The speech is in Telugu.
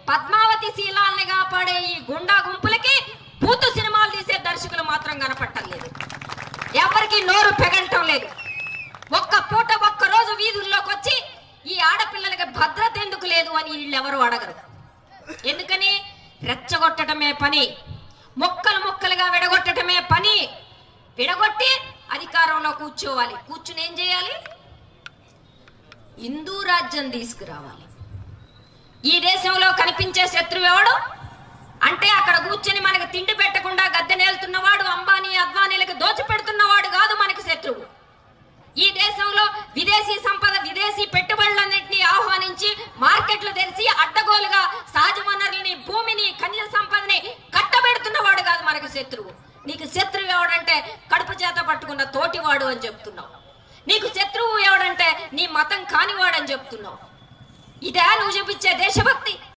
పద్మావతి శీలాల్ని కాపాడే ఈ గుండా గుంపులకి బూతు సినిమాలు తీసే దర్శకులు మాత్రం కనపట్టలేదు. ఎవరికి నోరు పెగంటం లేదు. ఒక్క పూట ఒక్క రోజు వీధుల్లోకి వచ్చి ఈ ఆడపిల్లలకి భద్రత ఎందుకు లేదు అని వీళ్ళెవరు అడగరు. ఎందుకని? రెచ్చగొట్టడమే పని, మొక్కలు మొక్కలుగా విడగొట్టడమే పని. విడగొట్టి అధికారంలో కూర్చోవాలి. కూర్చుని ఏం చేయాలి? హిందూ రాజ్యం తీసుకురావాలి. ఈ దేశంలో కనిపించే శత్రువు ఎవడు అంటే అక్కడ కూర్చొని మనకు తిండి పెట్టకుండా గద్దెనేలుతున్నవాడు, అంబానీ అద్వానీలకు దోచిపెడుతున్నవాడు కాదు మనకి శత్రువు. ఈ దేశంలో విదేశీ సంపద, విదేశీ పెట్టుబడులన్నింటినీ ఆహ్వానించి మార్కెట్లు తెరిచి అడ్డగోలుగా సహజ వనరులని, భూమిని, ఖనిజ సంపదని కట్టబెడుతున్నవాడు కాదు మనకు శత్రువు. నీకు శత్రువు ఎవడంటే కడుపు చేత పట్టుకున్న తోటివాడు అని చెప్తున్నావు. నీకు శత్రువు ఎవడంటే నీ మతం కానివాడు అని చెప్తున్నావు. ఇదే నువ్వు చూపించే దేశభక్తి?